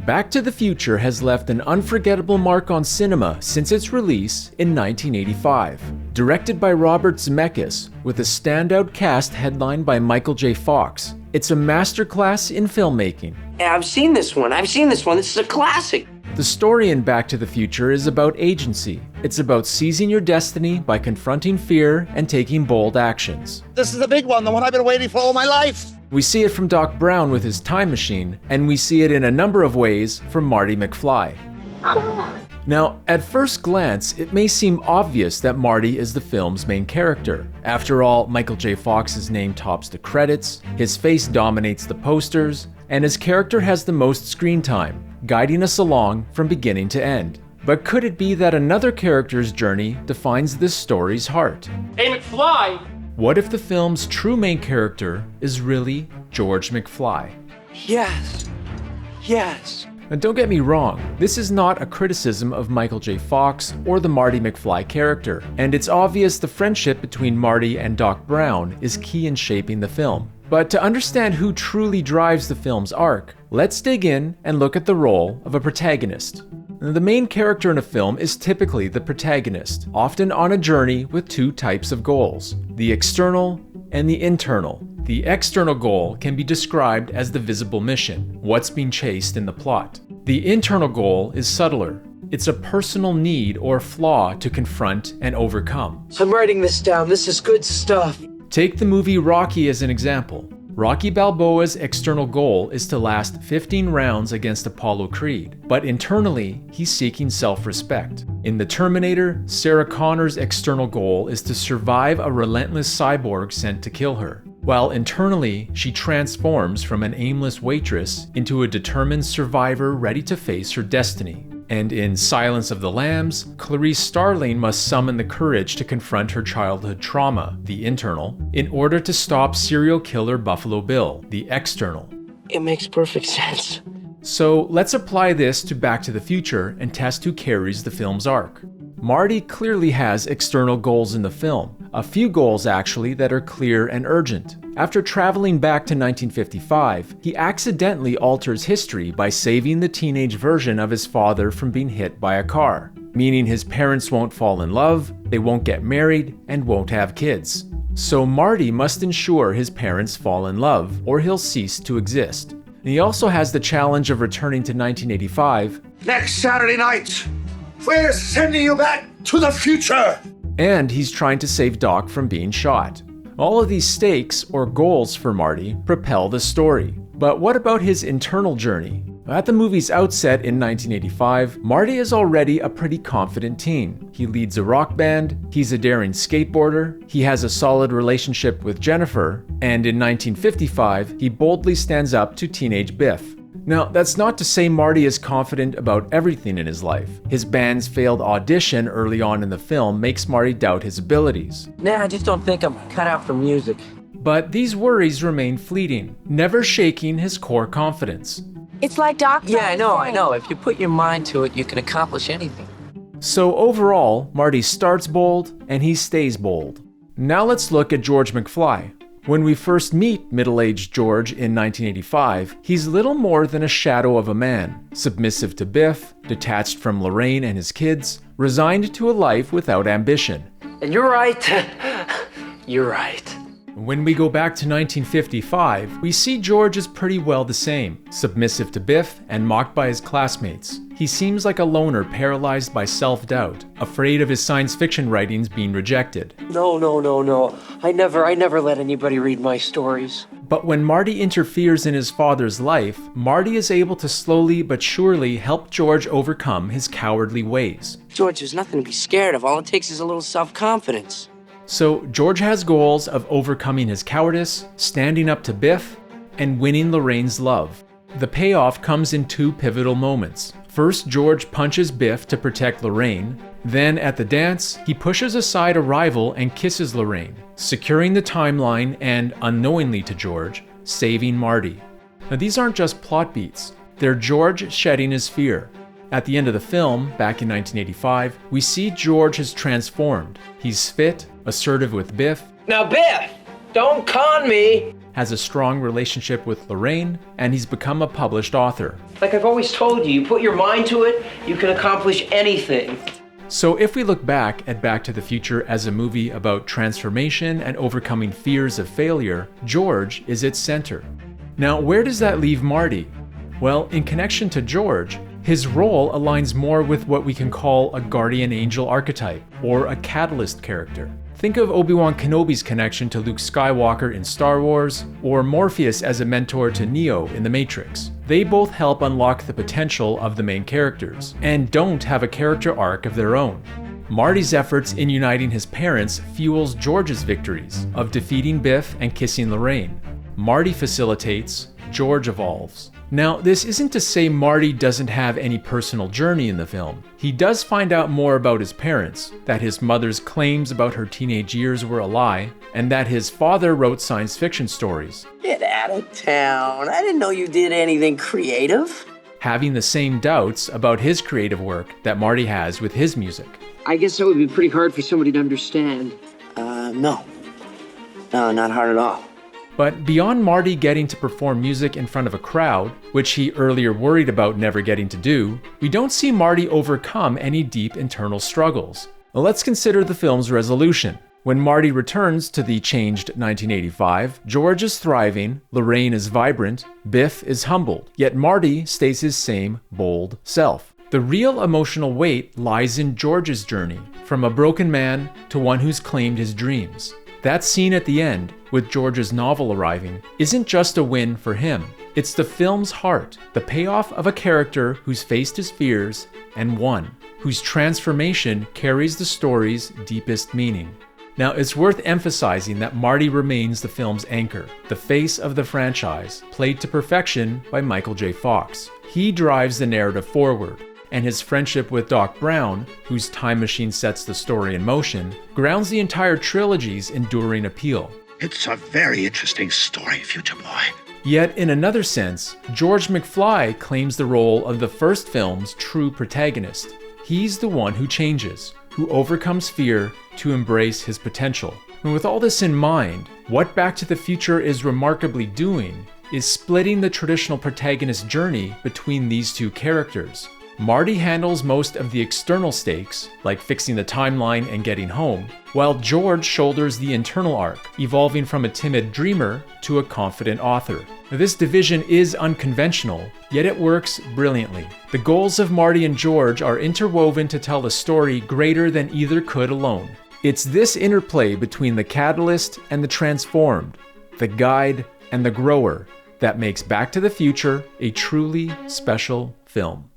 Back to the Future has left an unforgettable mark on cinema since its release in 1985. Directed by Robert Zemeckis, with a standout cast headlined by Michael J. Fox, it's a masterclass in filmmaking. Yeah, I've seen this one. This is a classic. The story in Back to the Future is about agency. It's about seizing your destiny by confronting fear and taking bold actions. This is the big one, the one I've been waiting for all my life. We see it from Doc Brown with his time machine, and we see it in a number of ways from Marty McFly. Now, at first glance, it may seem obvious that Marty is the film's main character. After all, Michael J. Fox's name tops the credits, his face dominates the posters, and his character has the most screen time, guiding us along from beginning to end. But could it be that another character's journey defines this story's heart? Hey, McFly! What if the film's true main character is really George McFly? Yes. And don't get me wrong, this is not a criticism of Michael J. Fox or the Marty McFly character, and it's obvious the friendship between Marty and Doc Brown is key in shaping the film. But to understand who truly drives the film's arc, let's dig in and look at the role of a protagonist. The main character in a film is typically the protagonist, often on a journey with two types of goals: the external and the internal. The external goal can be described as the visible mission, what's being chased in the plot. The internal goal is subtler. It's a personal need or flaw to confront and overcome. I'm writing this down. This is good stuff. Take the movie Rocky as an example. Rocky Balboa's external goal is to last 15 rounds against Apollo Creed, but internally, he's seeking self-respect. In The Terminator, Sarah Connor's external goal is to survive a relentless cyborg sent to kill her, while internally, she transforms from an aimless waitress into a determined survivor ready to face her destiny. And in Silence of the Lambs, Clarice Starling must summon the courage to confront her childhood trauma, the internal, in order to stop serial killer Buffalo Bill, the external. It makes perfect sense. So let's apply this to Back to the Future and test who carries the film's arc. Marty clearly has external goals in the film, a few goals actually that are clear and urgent. After traveling back to 1955, he accidentally alters history by saving the teenage version of his father from being hit by a car, meaning his parents won't fall in love, they won't get married, and won't have kids. So Marty must ensure his parents fall in love, or he'll cease to exist. And he also has the challenge of returning to 1985. Next Saturday night, we're sending you back to the future. And he's trying to save Doc from being shot. All of these stakes, or goals for Marty, propel the story. But what about his internal journey? At the movie's outset in 1985, Marty is already a pretty confident teen. He leads a rock band, he's a daring skateboarder, he has a solid relationship with Jennifer, and in 1955, he boldly stands up to teenage Biff. Now, that's not to say Marty is confident about everything in his life. His band's failed audition early on in the film makes Marty doubt his abilities. Nah, I just don't think I'm cut out for music. But these worries remain fleeting, never shaking his core confidence. It's like Doc. Yeah, I know. If you put your mind to it, you can accomplish anything. So overall, Marty starts bold and he stays bold. Now let's look at George McFly. When we first meet middle-aged George in 1985, he's little more than a shadow of a man, submissive to Biff, detached from Lorraine and his kids, resigned to a life without ambition. And you're right. You're right. When we go back to 1955, we see George is pretty well the same, submissive to Biff and mocked by his classmates. He seems like a loner paralyzed by self-doubt, afraid of his science fiction writings being rejected. No. I never let anybody read my stories. But when Marty interferes in his father's life, Marty is able to slowly but surely help George overcome his cowardly ways. George, there's nothing to be scared of. All it takes is a little self-confidence. So George has goals of overcoming his cowardice, standing up to Biff, and winning Lorraine's love. The payoff comes in two pivotal moments. First, George punches Biff to protect Lorraine. Then, at the dance, he pushes aside a rival and kisses Lorraine, securing the timeline and, unknowingly to George, saving Marty. Now, these aren't just plot beats. They're George shedding his fear. At the end of the film, back in 1985, we see George has transformed. He's fit, assertive with Biff. Now, Biff, don't con me. has a strong relationship with Lorraine, and he's become a published author. Like I've always told you, you put your mind to it, you can accomplish anything. So if we look back at Back to the Future as a movie about transformation and overcoming fears of failure, George is its center. Now, where does that leave Marty? Well, in connection to George, his role aligns more with what we can call a guardian angel archetype, or a catalyst character. Think of Obi-Wan Kenobi's connection to Luke Skywalker in Star Wars, or Morpheus as a mentor to Neo in The Matrix. They both help unlock the potential of the main characters, and don't have a character arc of their own. Marty's efforts in uniting his parents fuels George's victories of defeating Biff and kissing Lorraine. Marty facilitates, George evolves. Now, this isn't to say Marty doesn't have any personal journey in the film. He does find out more about his parents, that his mother's claims about her teenage years were a lie, and that his father wrote science fiction stories. Get out of town. I didn't know you did anything creative. Having the same doubts about his creative work that Marty has with his music. I guess that would be pretty hard for somebody to understand. No. No, not hard at all. But beyond Marty getting to perform music in front of a crowd, which he earlier worried about never getting to do, we don't see Marty overcome any deep internal struggles. Well, let's consider the film's resolution. When Marty returns to the changed 1985, George is thriving, Lorraine is vibrant, Biff is humbled, yet Marty stays his same bold self. The real emotional weight lies in George's journey, from a broken man to one who's claimed his dreams. That scene at the end, with George's novel arriving, isn't just a win for him. It's the film's heart, the payoff of a character who's faced his fears and won, whose transformation carries the story's deepest meaning. Now, it's worth emphasizing that Marty remains the film's anchor, the face of the franchise, played to perfection by Michael J. Fox. He drives the narrative forward, and his friendship with Doc Brown, whose time machine sets the story in motion, grounds the entire trilogy's enduring appeal. It's a very interesting story, future boy. Yet, in another sense, George McFly claims the role of the first film's true protagonist. He's the one who changes, who overcomes fear to embrace his potential. And with all this in mind, what Back to the Future is remarkably doing is splitting the traditional protagonist journey between these two characters. Marty handles most of the external stakes, like fixing the timeline and getting home, while George shoulders the internal arc, evolving from a timid dreamer to a confident author. This division is unconventional, yet it works brilliantly. The goals of Marty and George are interwoven to tell a story greater than either could alone. It's this interplay between the catalyst and the transformed, the guide and the grower, that makes Back to the Future a truly special film.